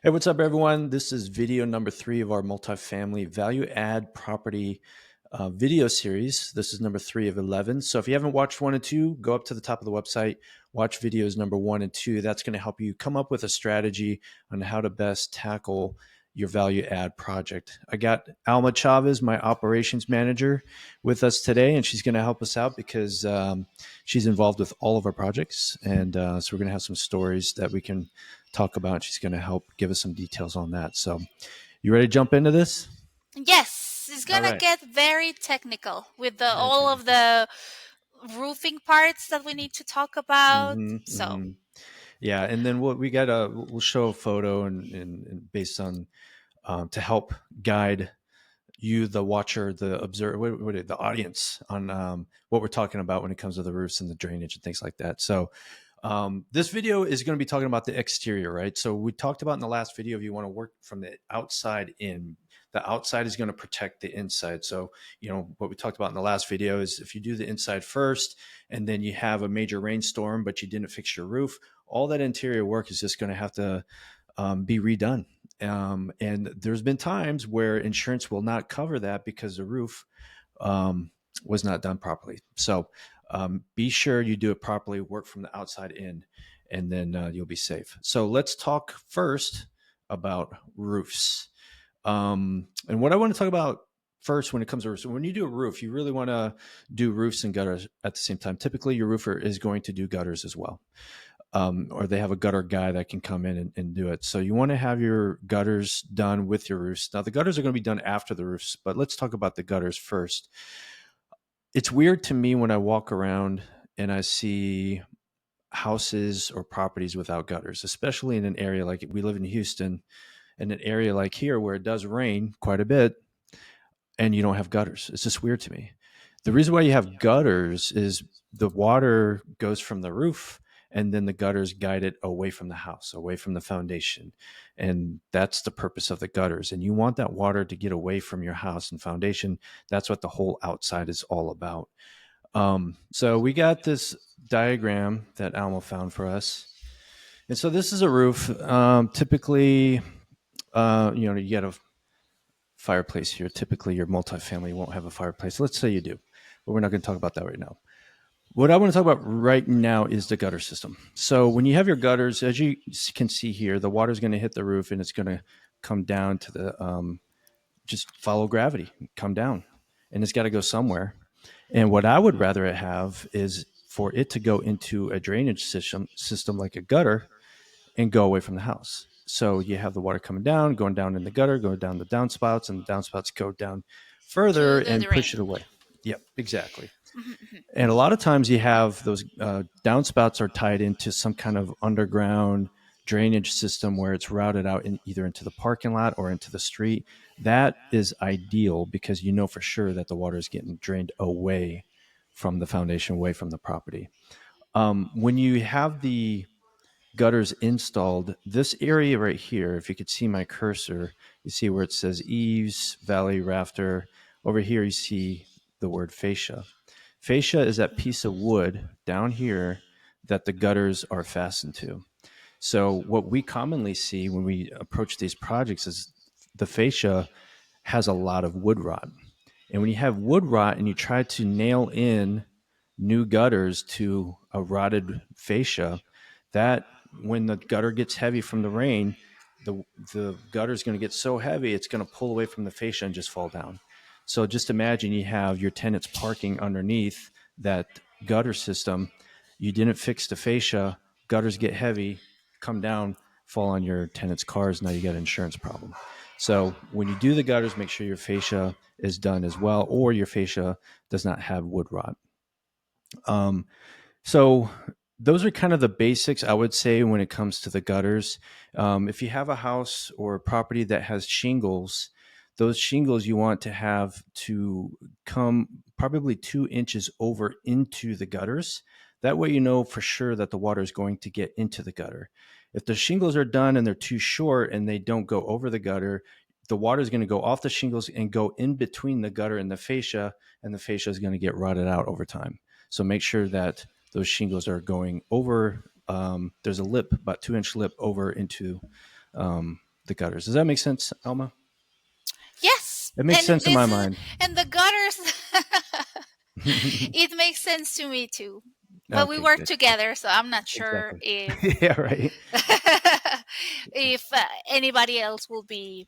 Hey, what's up, everyone? This is video number 3 of our multifamily value-add property video series. This is number 3 of 11. So if you haven't watched 1 and 2, go up to the top of the website, watch videos number 1 and 2. That's going to help you come up with a strategy on how to best tackle your value-add project. I got Alma Chavez, my operations manager, with us today, and she's going to help us out because she's involved with all of our projects. And so we're going to have some stories that we can talk about. She's going to help give us some details on that. So, you ready to jump into this? Yes, it's All gonna right. get very technical with the Very all of technical. the roofing parts that we need to talk about. hmm So, hmm Yeah, and then we'll show a photo and based on to help guide you, the watcher, the observer, the audience on what we're talking about when it comes to the roofs and the drainage and things like that. So this video is going to be talking about the exterior, right? So we talked about in the last video, if you want to work from the outside in, the outside is going to protect the inside. So, what we talked about in the last video is if you do the inside first and then you have a major rainstorm, but you didn't fix your roof, all that interior work is just going to have to be redone. And there's been times where insurance will not cover that because the roof was not done properly. So be sure you do it properly, work from the outside in, and then you'll be safe. So let's talk first about roofs. And what I want to talk about first when it comes to roofs, when you do a roof, you really want to do roofs and gutters at the same time. Typically, your roofer is going to do gutters as well. Or they have a gutter guy that can come in and do it. So you want to have your gutters done with your roofs. Now, the gutters are going to be done after the roofs, but let's talk about the gutters first. It's weird to me when I walk around and I see houses or properties without gutters, especially in an area like we live in Houston, in an area like here where it does rain quite a bit and you don't have gutters. It's just weird to me. The reason why you have gutters is the water goes from the roof and then the gutters guide it away from the house, away from the foundation. And that's the purpose of the gutters. And you want that water to get away from your house and foundation. That's what the whole outside is all about. So we got this diagram that Alma found for us. And so this is a roof. Typically, you get a fireplace here. Typically, your multifamily won't have a fireplace. Let's say you do, but we're not going to talk about that right now. What I want to talk about right now is the gutter system. So when you have your gutters, as you can see here, the water is going to hit the roof and it's going to come down to the just follow gravity, come down, and it's got to go somewhere. And what I would rather it have is for it to go into a drainage system like a gutter and go away from the house. So you have the water coming down, going down in the gutter, going down the downspouts, and the downspouts go down further to the and push drain. it away. Yep, exactly. Mhm, mhm. And a lot of times you have those downspouts are tied into some kind of underground drainage system where it's routed out either into the parking lot or into the street. That is ideal because you know for sure that the water is getting drained away from the foundation, away from the property. When you have the gutters installed, this area right here, if you could see my cursor, you see where it says eaves, valley, rafter. Over here, you see the word fascia. Fascia is that piece of wood down here that the gutters are fastened to. So, what we commonly see when we approach these projects is the fascia has a lot of wood rot. And when you have wood rot and you try to nail in new gutters to a rotted fascia, that when the gutter gets heavy from the rain, the gutter is going to get so heavy it's going to pull away from the fascia and just fall down. So just imagine you have your tenants parking underneath that gutter system. You didn't fix the fascia, gutters get heavy, come down, fall on your tenants' cars. Now you got an insurance problem. So when you do the gutters, make sure your fascia is done as well, or your fascia does not have wood rot. Um, so those are kind of the basics, I would say, when it comes to the gutters. If you have a house or a property that has shingles, those shingles you want to have to come probably 2 inches over into the gutters. That way, you know for sure that the water is going to get into the gutter. If the shingles are done and they're too short and they don't go over the gutter, the water is going to go off the shingles and go in between the gutter and the fascia is going to get rotted out over time. So make sure that those shingles are going over. There's a lip, about 2 inch lip over into the gutters. Does that make sense, Alma? Yes, It makes and sense in this my is mind. and the gutters. It makes sense to me too. But we Okay, work good. together, so I'm not sure Exactly. if Yeah, right. if anybody else will be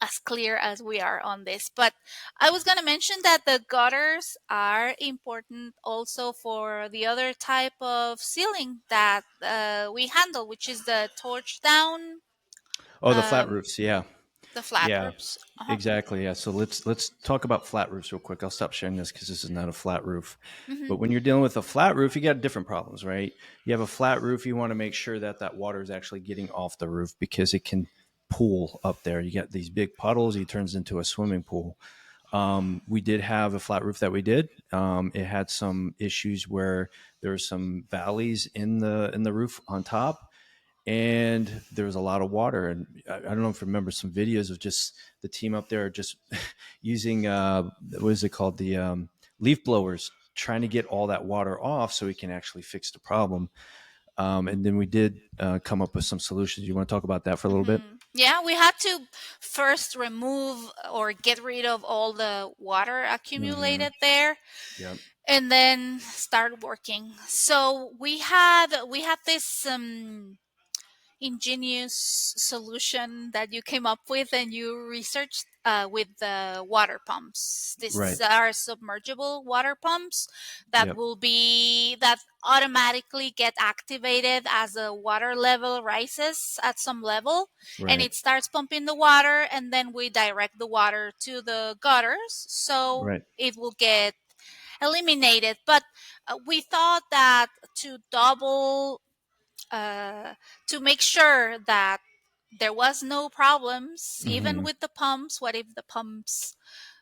as clear as we are on this. But I was going to mention that the gutters are important also for the other type of ceiling that we handle, which is the torch down, Oh, the flat um, roofs. Yeah. the flat Yeah. roofs. Uh-huh. Exactly. Yeah. So let's talk about flat roofs real quick. I'll stop sharing this because this is not a flat roof. Hmm. But when you're dealing with a flat roof, you got different problems, right? You have a flat roof, you want to make sure that that water is actually getting off the roof because it can pool up there. You get these big puddles, it turns into a swimming pool. We did have a flat roof that we did. It had some issues where there were some valleys in the roof on top, and there was a lot of water. And I don't know if you remember some videos of just the team up there just using what is it called, the leaf blowers, trying to get all that water off so we can actually fix the problem. And then we did come up with some solutions. You want to talk about that for a little bit? Yeah, we had to first remove or get rid of all the water Mm-hmm. accumulated there Yep. and then start working. So we had this ingenious solution that you came up with and you researched with the water pumps. Right. These are submergible water pumps that Yep. will be that automatically get activated as the water level rises at some level, and Right. it starts pumping the water, and then we direct the water to the gutters so Right. it will get eliminated. But we thought that to double to make sure that there was no problems even Mm-hmm. with the pumps. What if the pumps,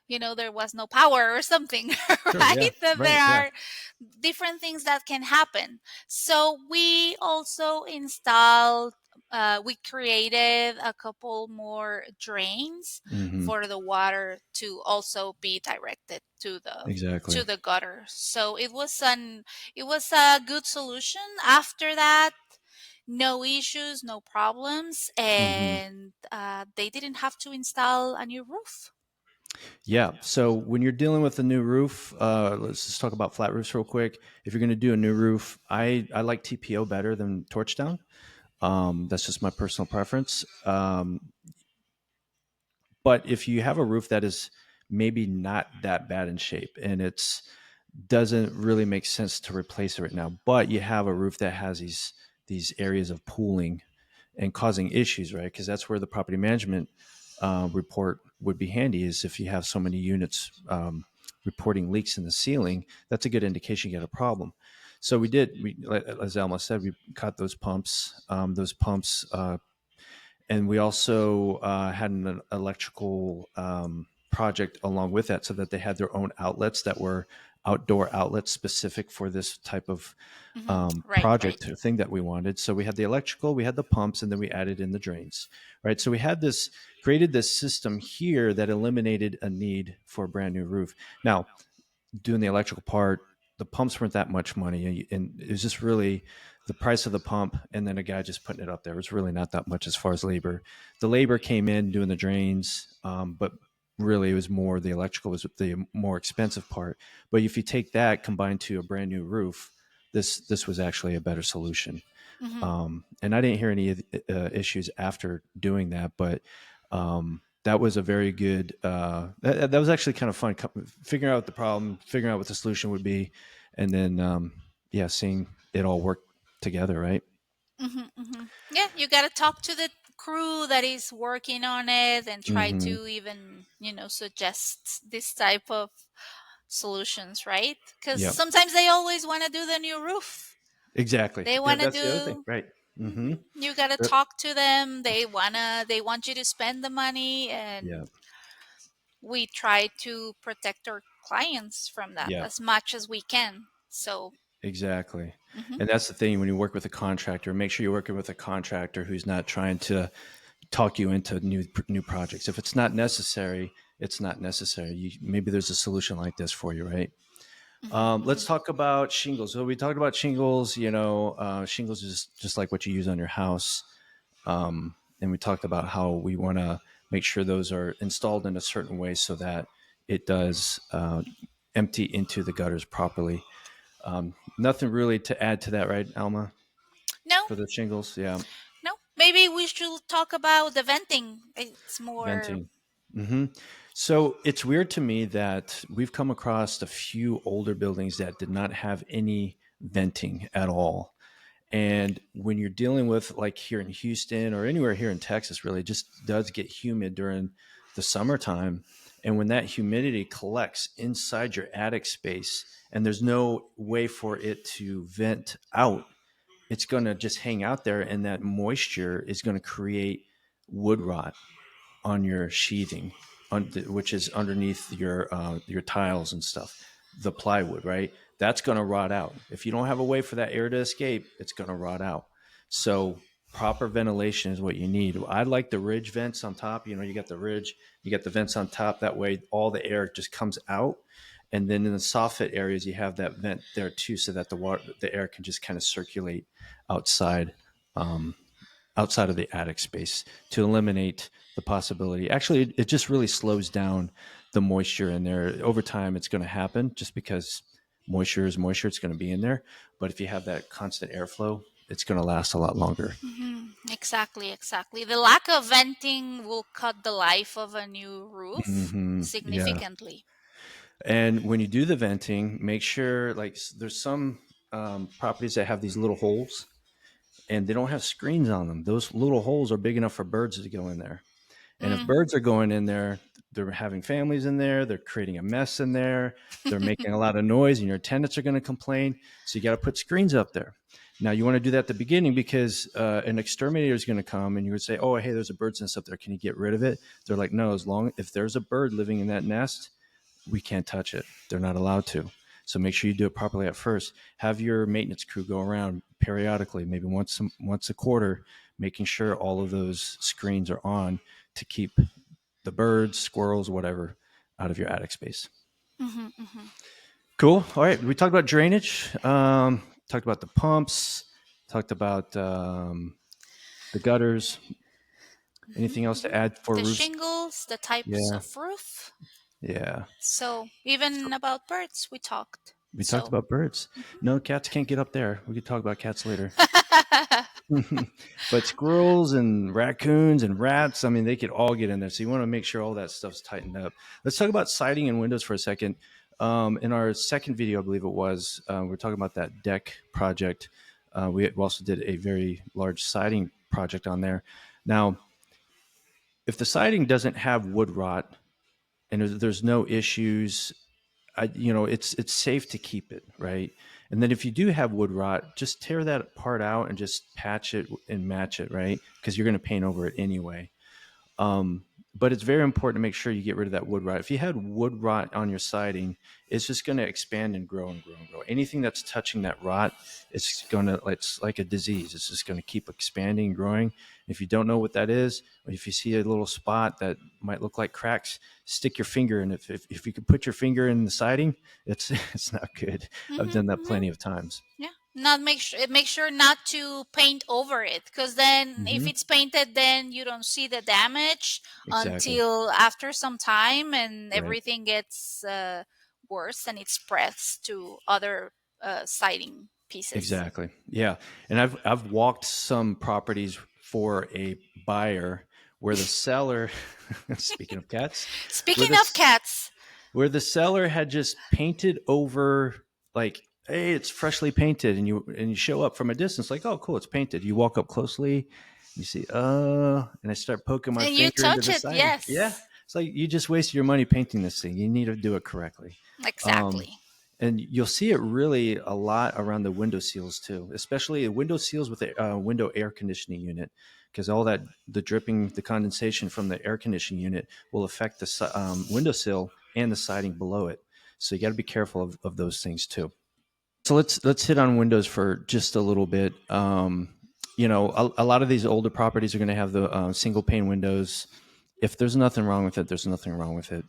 there was no power or something, Sure. Yeah. right? That Right. there Yeah. are different things that can happen. So we also installed we created a couple more drains Mm-hmm. for the water to also be directed to Exactly. the gutter. So it was a good solution. After that, no issues, no problems, Mm-hmm. and they didn't have to install a new roof. Yeah. So when you're dealing with a new roof, let's just talk about flat roofs real quick. If you're going to do a new roof, I like TPO better than torch down. That's just my personal preference. But if you have a roof that is maybe not that bad in shape and it's doesn't really make sense to replace it right now, but you have a roof that has these areas of pooling and causing issues, right? Because that's where the property management report would be handy. Is if you have so many units reporting leaks in the ceiling, that's a good indication you got a problem. So we did. As Alma said, we cut those pumps. Those pumps and we also had an electrical project along with that so that they had their own outlets that were outdoor outlets specific for this type of Right, project right. or thing that we wanted. So we had the electrical, we had the pumps, and then we added in the drains, right? So we had this, created this system here that eliminated a need for a brand new roof. Now, doing the electrical part, the pumps weren't that much money, and it was just really the price of the pump, and then a guy just putting it up there. It was really not that much as far as labor. The labor came in doing the drains, but really it was more the electrical was the more expensive part. But if you take that combined to a brand new roof, this was actually a better solution. Hmm. And I didn't hear any issues after doing that, but that was a very good. That was actually kind of fun, figuring out the problem, figuring out what the solution would be, and then yeah, seeing it all work together. Right. Hmm. Hmm. Yeah, you got to talk to the crew that is working on it and try Hmm. to even, suggest this type of solutions, right? Because Yep. sometimes they always want to do the new roof. Exactly. They Yeah, want to that's the other thing. do. Right. Hmm. You got to talk to them. They want you to spend the money, Yeah. and we try to protect our clients from that Yeah. as much as we can. So, Exactly. mhm, And that's the thing when you work with a contractor, make sure you're working with a contractor who's not trying to talk you into new projects. If it's not necessary, it's not necessary. Maybe there's a solution like this for you, right? mhm, Let's mhm. talk about shingles. So we talked about shingles. Shingles is just like what you use on your house. and we talked about how we want to make sure those are installed in a certain way so that it does empty into the gutters properly. Nothing really to add to that, right, Alma? No, For the shingles, yeah, no. Maybe we should talk about the venting. It's more. venting. hmm So it's weird to me that we've come across a few older buildings that did not have any venting at all. And when you're dealing with, like here in Houston or anywhere here in Texas, really, it just does get humid during the summertime. And when that humidity collects inside your attic space and there's no way for it to vent out, it's going to just hang out there. And that moisture is going to create wood rot on your sheathing, which is underneath your tiles and stuff, the plywood, right? That's going to rot out. If you don't have a way for that air to escape, it's going to rot out. So proper ventilation is what you need. I like the ridge vents on top. You know, you got the ridge, you got the vents on top. That way, all the air just comes out. And then in the soffit areas, you have that vent there too, so that the air can just kind of circulate outside. Um, Outside of the attic space to eliminate the possibility. Actually, it just really slows down the moisture in there. Over time, it's going to happen just because moisture is moisture. It's going to be in there. But if you have that constant airflow, it's going to last a lot longer. Exactly, exactly. The lack of venting will cut the life of a new roof Yeah. significantly. And when you do the venting, make sure, like, there's some properties that have these little holes and they don't have screens on them. Those little holes are big enough for birds to go in there. And if Mm. birds are going in there, they're having families in there, they're creating a mess in there, they're making a lot of noise, and your tenants are going to complain. So you got to put screens up there. Now, you want to do that at the beginning because an exterminator is going to come and you would say, oh, hey, there's a bird's nest up there. Can you get rid of it? They're like, no, if there's a bird living in that nest, we can't touch it. They're not allowed to. So make sure you do it properly at first. Have your maintenance crew go around periodically, maybe once a quarter, making sure all of those screens are on to keep the birds, squirrels, whatever, out of your attic space. Hmm, hmm. Cool. All right. We talked about drainage. Talked about the pumps. Talked about the gutters. Anything else to add for The roofs? shingles, the types Yeah. of roof. Yeah. So even about birds, we talked. We talked So. about birds. Mhm. No, cats can't get up there. We could talk about cats later. But squirrels and raccoons and rats, I mean, they could all get in there. So you want to make sure all that stuff's tightened up. Let's talk about siding and windows for a second. In our second video, I believe it was, we're talking about that deck project. We also did a very large siding project on there. Now, if the siding doesn't have wood rot and there's no issues, it's safe to keep it, right? And then if you do have wood rot, just tear that part out and just patch it and match it, right? Because you're going to paint over it anyway. Um, but it's very important to make sure you get rid of that wood rot. If you had wood rot on your siding, it's just going to expand and grow and grow and grow. Anything that's touching that rot, it's like a disease. It's just going to keep expanding and growing. If you don't know what that is, or if you see a little spot that might look like cracks, stick your finger in. If you could put your finger in the siding, it's it's not good. I've Hmm, done that hmm. plenty of times. Yeah. Not make sure not to paint over it, because then if Hmm. it's painted, then you don't see the damage Exactly. until after some time, and Right. everything gets worse and it spreads to other siding pieces. Exactly. Yeah. And I've walked some properties for a buyer where the seller, speaking of cats, where Speaking of this cats. where the seller had just painted over, like, hey, it's freshly painted, and you show up from a distance like, oh, cool, it's painted. You walk up closely, you see, and I start poking my And you finger into touch the it, siding. Yeah. yes. It's like you just wasted your money painting this thing. You need to do it correctly. Um, Exactly. and you'll see it really a lot around the window seals too, especially the window seals with the window air conditioning unit, because all that the dripping, the condensation from the air conditioning unit will affect the window sill and the siding below it. So you got to be careful of those things too. So let's hit on windows for just a little bit. A lot of these older properties are going to have the single pane windows. If there's nothing wrong with it, there's nothing wrong with it.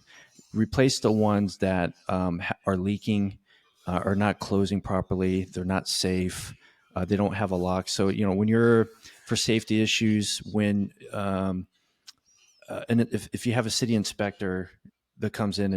Replace the ones that are leaking, are not closing properly. They're not safe. They don't have a lock. So when you're, for safety issues when and if you have a city inspector that comes in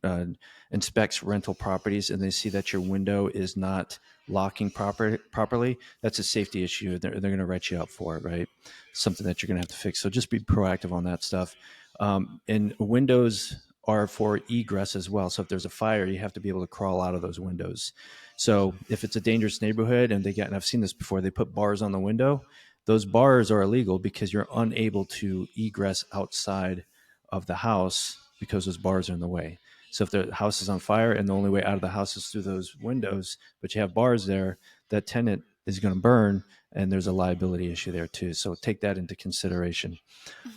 and inspects rental properties and they see that your window is not locking properly, that's a safety issue. They're going to write you out for it, right? Something that you're going to have to fix. So just be proactive on that stuff. And windows are for egress as well. So if there's a fire, you have to be able to crawl out of those windows. So if it's a dangerous neighborhood and and I've seen this before, they put bars on the window. Those bars are illegal because you're unable to egress outside of the house because those bars are in the way. So if the house is on fire and the only way out of the house is through those windows, but you have bars there, that tenant is going to burn, and there's a liability issue there too. So take that into consideration.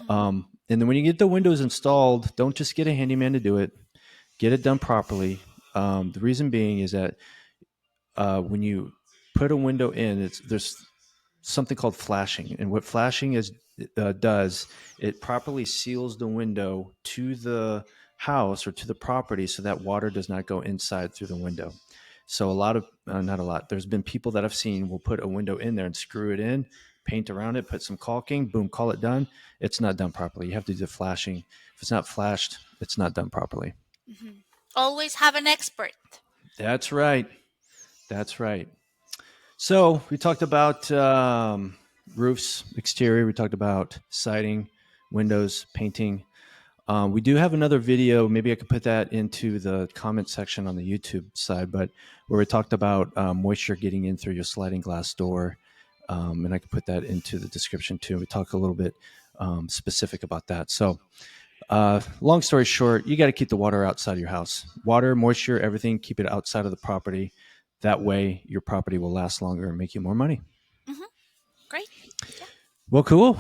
Mhm. And then when you get the windows installed, don't just get a handyman to do it. Get it done properly. The reason being is that when you put a window in, there's something called flashing, and what flashing is does, it properly seals the window to the house or to the property so that water does not go inside through the window. So a lot of not a lot, there's been people that I've seen will put a window in there and screw it in, paint around it, put some caulking, boom, call it done. It's not done properly. You have to do the flashing. If it's not flashed, it's not done properly. Mhm. Always have an expert. That's right. That's right. So we talked about roofs, exterior. We talked about siding, windows, painting. We do have another video. Maybe I could put that into the comment section on the YouTube side, but where we talked about moisture getting in through your sliding glass door. And I could put that into the description too. We talk a little bit specific about that. So long story short, you got to keep the water outside of your house. Water, moisture, everything, keep it outside of the property. That way, your property will last longer and make you more money. Hmm. Great. Yeah. Well, cool.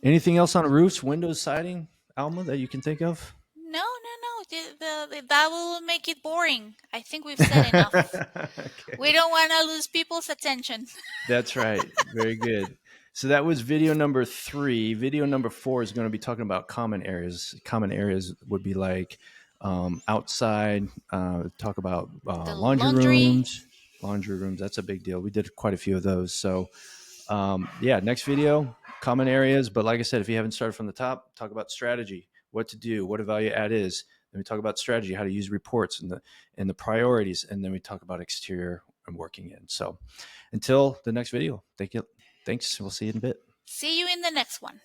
Anything else on roofs, windows, siding, Alma, that you can think of? No, no, no. That will make it boring. I think we've said enough. We Okay. don't want to lose people's attention. That's right. Very good. So that was video number 3. Video number 4 is going to be talking about common areas. Common areas would be like outside. Talk about The laundry laundry. rooms. Laundry rooms. That's a big deal. We did quite a few of those. So yeah, next video, common areas. But like I said, if you haven't started from the top, talk about strategy, what to do, what a value add is. Then we talk about strategy, how to use reports and the priorities, and then we talk about exterior and working in. So until the next video, thank you. Thanks. We'll see you in a bit. See you in the next one.